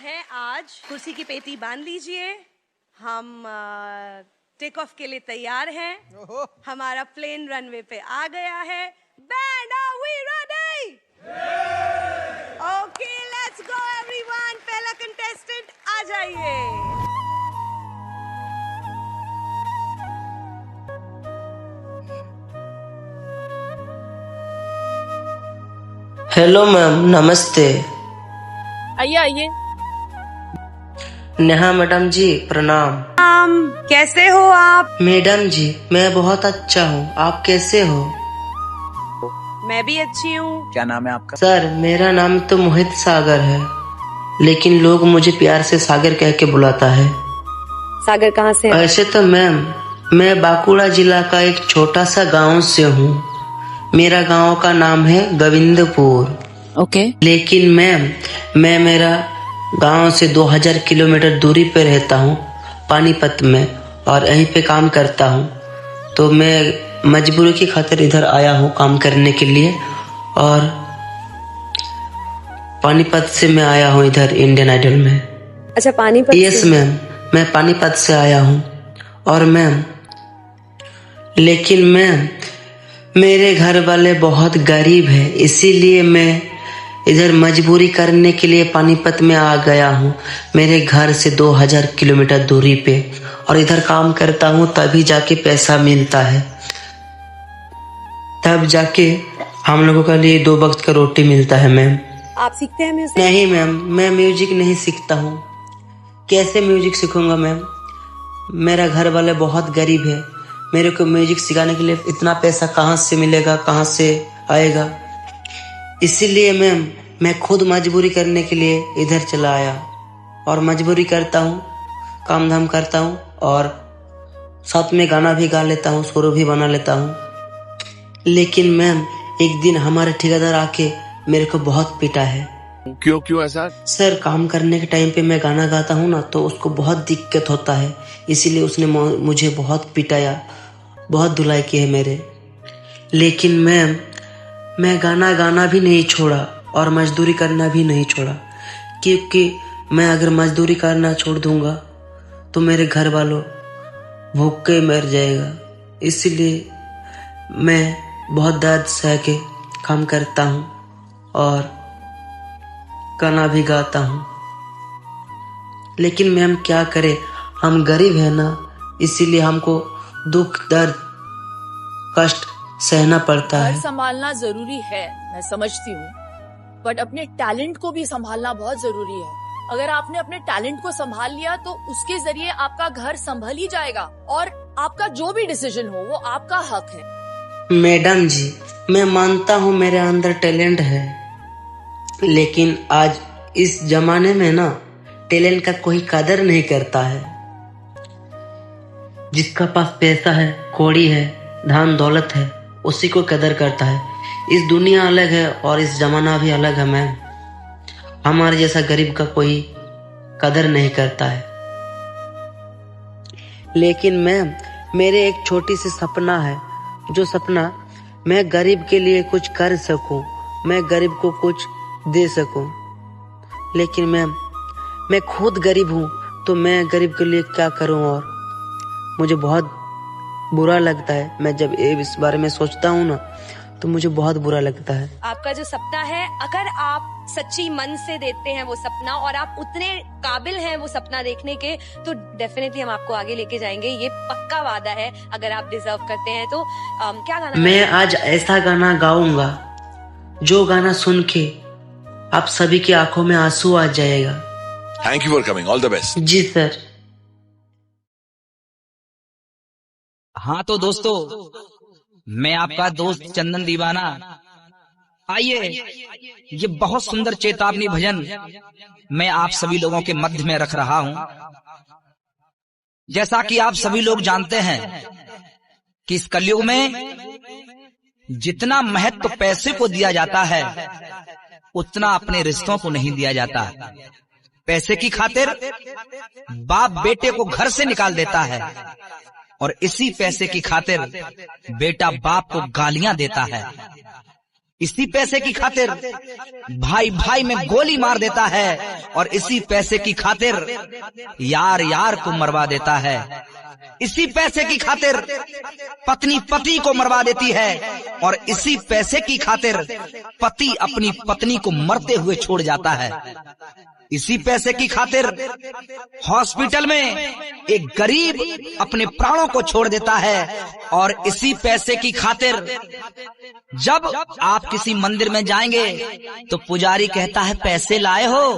है आज। कुर्सी की पेटी बांध लीजिए, हम टेक ऑफ के लिए तैयार हैं। हमारा प्लेन रनवे पे आ गया है। Band, are we ready? Okay, let's go everyone. पहला कंटेस्टेंट आ जाइए। हेलो मैम, नमस्ते। आइए आइए। नेहा मैडम जी, प्रणाम। कैसे हो आप? मैडम जी, मैं बहुत अच्छा हूँ, आप कैसे हो? मैं भी अच्छी हूँ। क्या नाम है आपका? सर, मेरा नाम तो मोहित सागर है, लेकिन लोग मुझे प्यार से सागर कह के बुलाता है। सागर कहाँ से है? ऐसे तो मैम, मैं बांकुड़ा जिला का एक छोटा सा गांव से हूँ। मेरा गांव का नाम है गोविंदपुर। ओके। लेकिन मैम, मैं मेरा गांव से 2000 किलोमीटर दूरी पे रहता हूँ, पानीपत में, और यहीं पे काम करता हूँ। तो मैं मजबूरी की खातिर इधर आया हूँ काम करने के लिए, और पानीपत से मैं आया हूँ इधर इंडियन आइडल में। अच्छा, पानीपत? यस मैम, मैं पानीपत से आया हूँ। और मैम, लेकिन मैम, मेरे घर वाले बहुत गरीब हैं, इसीलिए मैं इधर मजबूरी करने के लिए पानीपत में आ गया हूँ, मेरे घर से 2000 किलोमीटर दूरी पे, और इधर काम करता हूँ, तभी जाके पैसा मिलता है, तब जाके हम लोगों के लिए 2 वक्त का रोटी मिलता है। मैम, आप सीखते हैं म्यूजिक? नहीं मैम, मैं म्यूजिक नहीं सीखता हूँ। कैसे म्यूजिक सीखूंगा मैम? मेरा घर वाले बहुत गरीब है, मेरे को म्यूजिक सिखाने के लिए इतना पैसा कहाँ से मिलेगा, कहाँ से आएगा? इसीलिए मैम, मैं खुद मजबूरी करने के लिए इधर चला आया, और मजबूरी करता हूँ, काम धाम करता हूँ, और साथ में गाना भी गा लेता हूँ, सुर भी बना लेता हूँ। लेकिन मैम, एक दिन हमारे ठेकेदार आके मेरे को बहुत पीटा है। क्यों ऐसा? सर, काम करने के टाइम पे मैं गाना गाता हूँ ना, तो उसको बहुत दिक्कत होता है, इसीलिए उसने मुझे बहुत पिटाया, बहुत धुलाई की है मेरे। लेकिन मैम, मैं गाना भी नहीं छोड़ा और मजदूरी करना भी नहीं छोड़ा, क्योंकि मैं अगर मजदूरी करना छोड़ दूंगा तो मेरे घर वालों भूख के मर जाएगा। इसलिए मैं बहुत दर्द सह के काम करता हूँ और गाना भी गाता हूँ। लेकिन मैम, क्या करे, हम गरीब है ना, इसीलिए हमको दुख, दर्द, कष्ट सहना पड़ता है। घर संभालना जरूरी है, मैं समझती हूँ, बट अपने टैलेंट को भी संभालना बहुत जरूरी है। अगर आपने अपने टैलेंट को संभाल लिया तो उसके जरिए आपका घर संभल ही जाएगा, और आपका जो भी डिसीजन हो वो आपका हक है। मैडम जी, मैं मानता हूँ मेरे अंदर टैलेंट है, लेकिन आज इस जमाने में ना, टैलेंट का कोई कदर नहीं करता है। जिसका पास पैसा है, कौड़ी है, धन दौलत है, उसी को कदर करता है। इस दुनिया अलग है और इस जमाना भी अलग है मैम। हमारे जैसा गरीब का कोई कदर नहीं करता है। लेकिन मैम, मेरे एक छोटी सी सपना है, जो सपना मैं गरीब के लिए कुछ कर सकूं, मैं गरीब को कुछ दे सकूं। लेकिन मैम, मैं खुद गरीब हूं, तो मैं गरीब के लिए क्या करूं? और मुझे बहुत बुरा लगता है, मैं जब इस बारे में सोचता हूँ ना, तो मुझे बहुत बुरा लगता है। आपका जो सपना है, अगर आप सच्ची मन से देते हैं वो सपना, और आप उतने काबिल हैं वो सपना देखने के, तो डेफिनेटली हम आपको आगे लेके जाएंगे, ये पक्का वादा है। अगर आप डिजर्व करते हैं तो क्या गाना? मैं आज ऐसा गाना गाऊंगा, जो गाना सुन के आप सभी की आंखों में आंसू आ जाएगा। Thank you for coming, all the best. जी सर। हाँ तो दोस्तों, मैं आपका दोस्त चंदन दीवाना, आइए, ये बहुत सुंदर चेतावनी भजन मैं आप सभी लोगों के मध्य में रख रहा हूं। जैसा कि आप सभी लोग जानते हैं कि इस कलयुग में जितना महत्व पैसे को दिया जाता है, उतना अपने रिश्तों को नहीं दिया जाता। पैसे की खातिर बाप बेटे को घर से निकाल देता है, और इसी पैसे की खातिर बेटा बाप को गालियां देता है। इसी पैसे की खातिर भाई भाई में गोली मार देता है और इसी पैसे की खातिर यार यार को मरवा देता है। इसी पैसे की खातिर पत्नी पति को मरवा देती है और इसी पैसे की खातिर पति अपनी पत्नी को मरते हुए छोड़ जाता है। इसी पैसे की खातिर हॉस्पिटल में एक गरीब अपने प्राणों को छोड़ देता है और इसी पैसे की खातिर जब आप किसी मंदिर में जाएंगे तो पुजारी कहता है पैसे लाए हो,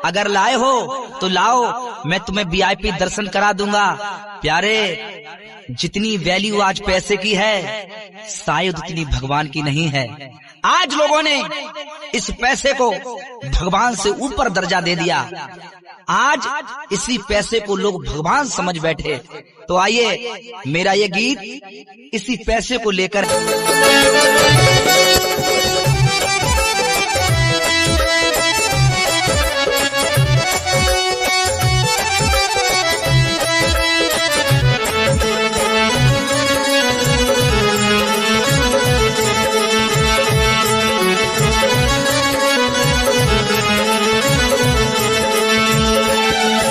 अगर लाए हो तो लाओ, मैं तुम्हें वीआईपी दर्शन करा दूंगा। प्यारे, जितनी वैल्यू आज पैसे की है शायद उतनी भगवान की नहीं है। आज लोगों ने इस पैसे को भगवान से ऊपर दर्जा दे दिया। आज इसी पैसे को लोग भगवान समझ बैठे। तो आइए, मेरा ये गीत इसी पैसे को लेकर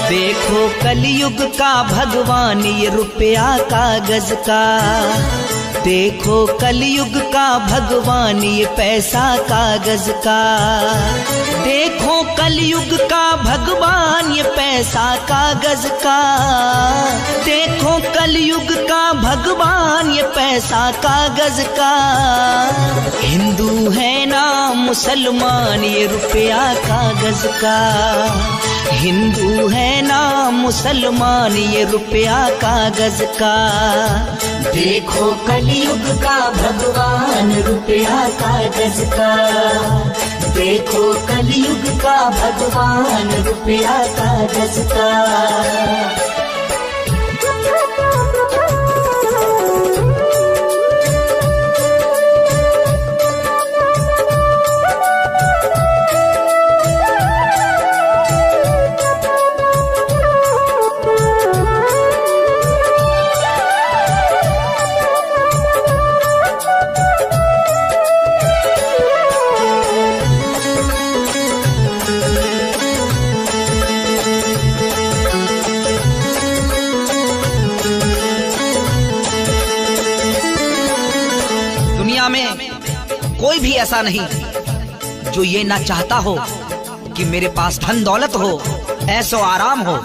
देखो कलयुग का भगवान ये रुपया कागज का, देखो कलयुग का भगवान ये पैसा कागज का, देखो कलयुग का भगवान ये पैसा कागज का, देखो कलयुग का भगवान ये पैसा कागज का। हिंदू है ना मुसलमान ये रुपया कागज का, हिंदू है ना मुसलमान ये रुपया कागज का। देखो कलयुग का भगवान रुपया कागज का, देखो कलयुग का भगवान रुपया कागज का। कोई भी ऐसा नहीं जो ये ना चाहता हो कि मेरे पास धन दौलत हो, ऐसो आराम हो।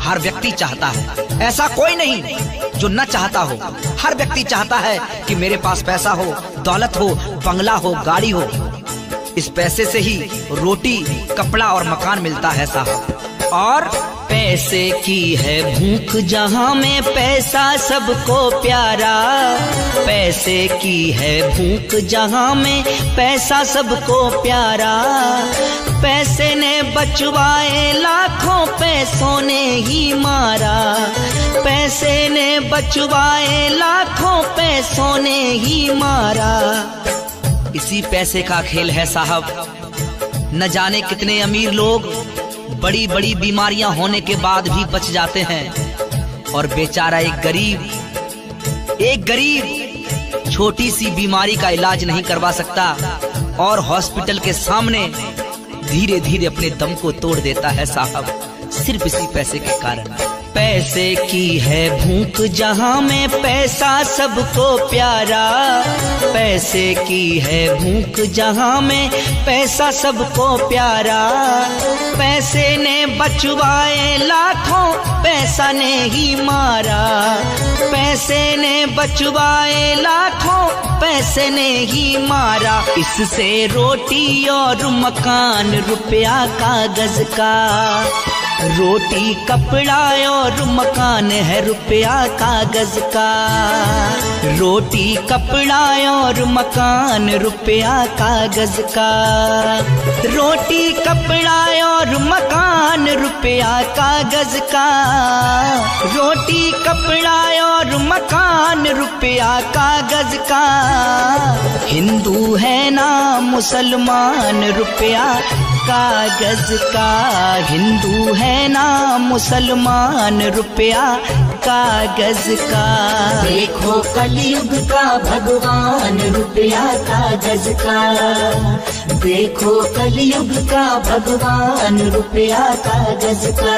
हर व्यक्ति चाहता है, ऐसा कोई नहीं जो न चाहता हो। हर व्यक्ति चाहता है कि मेरे पास पैसा हो, दौलत हो, बंगला हो, गाड़ी हो। इस पैसे से ही रोटी, कपड़ा और मकान मिलता है साहब। और पैसे की है भूख जहाँ में पैसा सबको प्यारा, पैसे की है भूख जहाँ में पैसा सबको प्यारा। पैसे ने बचवाए लाखों, पैसों ने ही मारा, पैसे ने बचवाए लाखों, पैसों ने ही मारा। इसी पैसे का खेल है साहब। न जाने कितने अमीर लोग बड़ी बड़ी बीमारियां होने के बाद भी बच जाते हैं और बेचारा एक गरीब छोटी सी बीमारी का इलाज नहीं करवा सकता और हॉस्पिटल के सामने धीरे धीरे अपने दम को तोड़ देता है साहब, सिर्फ इसी पैसे के कारण। पैसे की है भूख जहाँ में पैसा सबको प्यारा, पैसे की है भूख जहाँ में पैसा सबको प्यारा। पैसे ने बचवाए लाखों, पैसा ने ही मारा, पैसे ने बचवाए लाखों, पैसे ने ही मारा। इससे रोटी और मकान रुपया कागज का, रोटी कपड़ा और मकान है रुपया कागज का, रोटी कपड़ा और मकान रुपया कागज का, रोटी कपड़ा और मकान रुपया कागज का, रोटी कपड़ा और मकान रुपया कागज का। हिंदू है ना मुसलमान रुपया कागज का, हिंदू है ना मुसलमान रुपया कागज का। देखो कलयुग का भगवान रुपया कागज का, देखो कलयुग का भगवान रुपया कागज का।